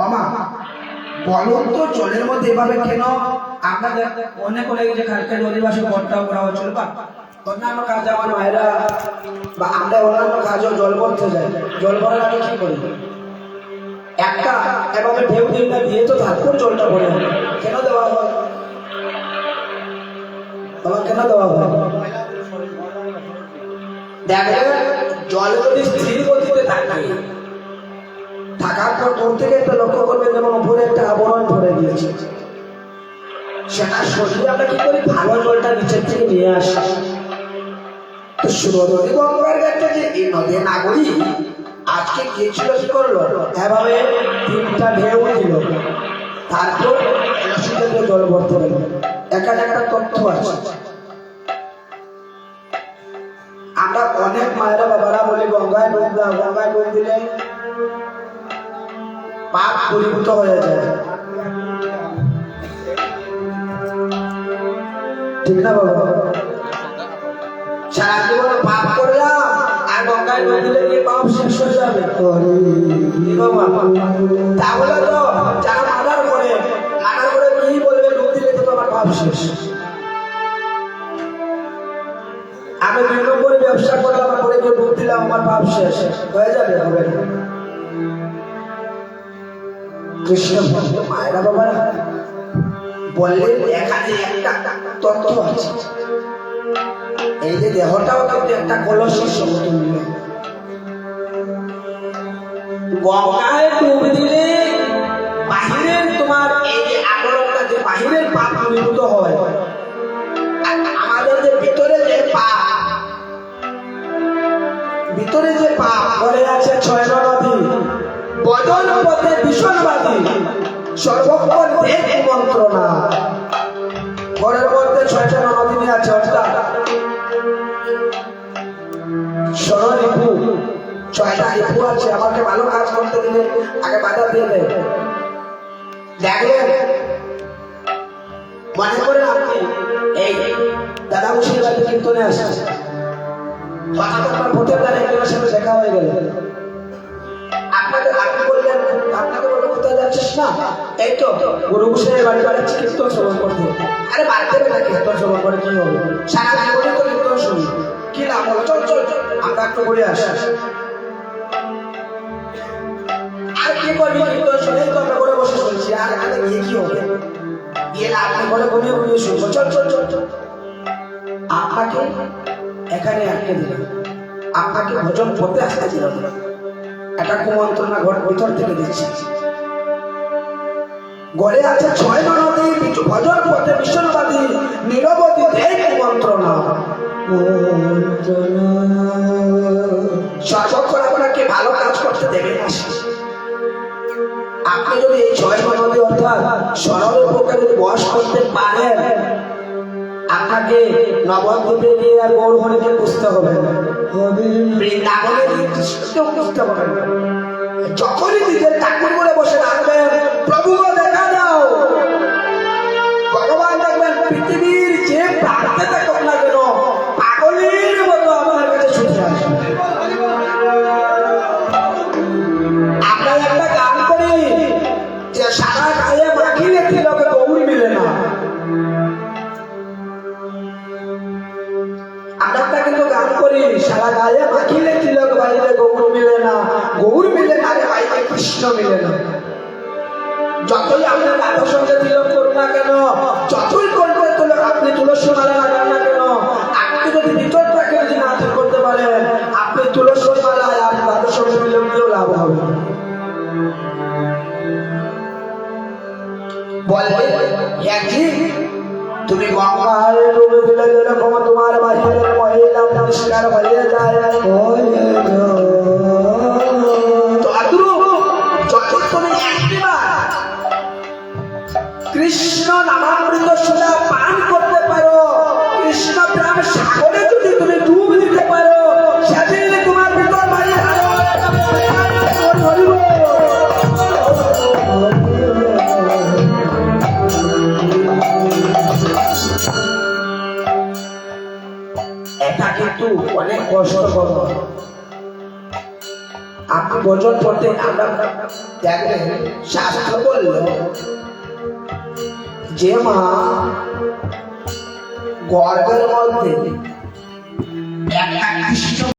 অমা বলুন তো জলের মধ্যে এভাবে কেন আপনাদের অনেক অনেক যে কালকে অধিবাসী ভরটাও করা হচ্ছিল বা অন্যান্য কাজে আমার মায়েরা বা আমরা অন্যান্য কাজেও জল ভরতে যাই, জল ভরার আগে কি করি একটা এভাবে ঢেউ ঢেউটা দিয়ে তো তারপর জলটা ভরে হবে। কেন দেওয়া হয়? তোমার কেন দেওয়া হয়? দেখবে জল যদি স্থির গতিতে থাকে থাকার পর দূর থেকে একটা লক্ষ্য করবে যেমন উপরে একটা আবরণ ধরে দিয়েছে, সেটা সরিয়ে আমরা কি করি ভালো জলটা নিচের থেকে নিয়ে আসি। তো সুরধনী গঙ্গার কাছে যে এই নদী নাগরী আজকে গিয়েছিল কি করলো এভাবে তিনটা ঢেউ দিল, তারপর জল ভরতে গেল। এখানে একটা তথ্য আছে, আমরা অনেক মায়েরা বাবারা বলি গঙ্গায় ডুব দাও, গঙ্গায় ডুব দিলে পাপ পরিভূত হয়ে যায়, ঠিক না বাবা? সারা জীবনে পাপ করলাম আর গঙ্গায় ডুব দিলে কি পাপ শেষ হয়ে যাবে? তাহলে তো যারা মার্ডার করে কি বলবে ডুব দিলে তো আমার পাপ শেষ। আমি 2 নম্বরে ব্যবসা করলাম করে গিয়ে ডুব দিলাম আমার পাপ শেষ হয়ে যাবে? হবে না। কৃষ্ণ ভক্ত মায়েরা বাবারা বললেন এখানে একটা তত্ত্ব আছে, এই যে দেহটাও কিন্তু একটা কলসের সমতুল্য। গঙ্গায় ডুব দিলে বাহিরের তোমার এই যে আবরণটা যে বাহিরের পাপ নির্মূত হয়, আমাদের যে ভিতরে যে পাপ বলে আছে 6 নদী বদন পথে ভীষণবাদী সর্বক্ষণ দেখ মন্ত্রণা। ঘরের মধ্যে 6টা নদী আছে, অর্থাৎ ষড়রিপু 6টা রিপু আছে। আমাকে ভালো কাজ করতে দিলে আগে বাধা দিয়ে দেয়। দেখলেন মনে করেন আপনি এই দাদা মুশির বাড়িতে কীর্তনে আসেন, হঠাৎ আপনার ভোটের দ্বারা একজনের সাথে দেখা হয়ে গেল, আপনি বললেন আপনাকে বলে কোথায় যাচ্ছিস না, এই তো গুরু গোসাইয়ের বাড়ি বাড়াচ্ছি কীর্তন শ্রবণ করতে। আরে বাড়িতে না কীর্তন শ্রবণ করে কি হবে, সারা জীবনে তো কীর্তন শুনি, কি লাভ হলো? চল চল আমরা একটু ঘুরে আসি। আর কি করবি কীর্তন শুনে তো আমরা ঘরে বসে শুনছি, আর এখানে গিয়ে কি হবে? গিয়ে না আপনি ঘরে ঘুমিয়ে ঘুমিয়ে শুনবো, চল চল চল চল। আপনাকে এখানে আটকে দিল, আপনাকে ভোজন করতে আসতে দিল না, একটা কুমন্ত্রণা ঘর ভিতর থেকে দিচ্ছি। গড়ে আছে 6 নদী ভজন পথে ভীষণবাদী নিরবধি দেখ কুমন্ত্রণা। সর্বক্ষণ আপনাকে ভালো কাজ করতে দেবে না। আপনি যদি এই 6 নদী অর্থাৎ সরলের পক্ষে যদি বস করতে পারেন, আপনাকে নবদ্বীপে গিয়ে আর গৌরহরিকে বুঝতে হবে না, বৃন্দাবনে গিয়ে কৃষ্ণকেও বুঝতে হবে না। যখনই নিজের ঠাকুর করে বসে রাখবেন, প্রভুকে দেখা দাও, ভগবান দেখবেন পৃথিবীর যে প্রান্তে থাকুক না কেন পাগলের মতো আপনার কাছে ছুটে আসবে। আমরা একটা গান করি যে সারা গায়ে মাখিলে তিলকে গৌর মিলে না, আমরা কিন্তু গান করি সারা গায়ে মাখিলে তিলক বাইরে গৌর মিলে না, গৌর মিলে না বাইরে কৃষ্ণ মিলে না। যতই আপনি রাধার সঙ্গে তিলক করুন না কেন, যতই করবেন তিলক আপনি তুলসী মালা লাগান না কেন, আপনি যদি ভিতরটাকে যদি না ঠিক করতে পারেন, আপনি তুলসী মালা আর রাধার সঙ্গে তিলক দিয়েও লাভ হবে। বলবে তুমি গঙ্গায় ডুবে দিলে যেরকম তোমার বাহিরের মহিলা পরিষ্কার হয়ে যায়, তুমি একবার কৃষ্ণ নামামৃত সোনা পান করতে পারো, কৃষ্ণ প্রেম সাগরে যদি তুমি ডুব দিতে পারো, সেদিন তোমার ভিতর বাড়ি এটা কিন্তু অনেক কষ্টকর। আপনি বছর পড়তে আমরা দেখবেন শাস্ত্র বলল যে মা গর্ভের মধ্যে একটা কৃষ্ণ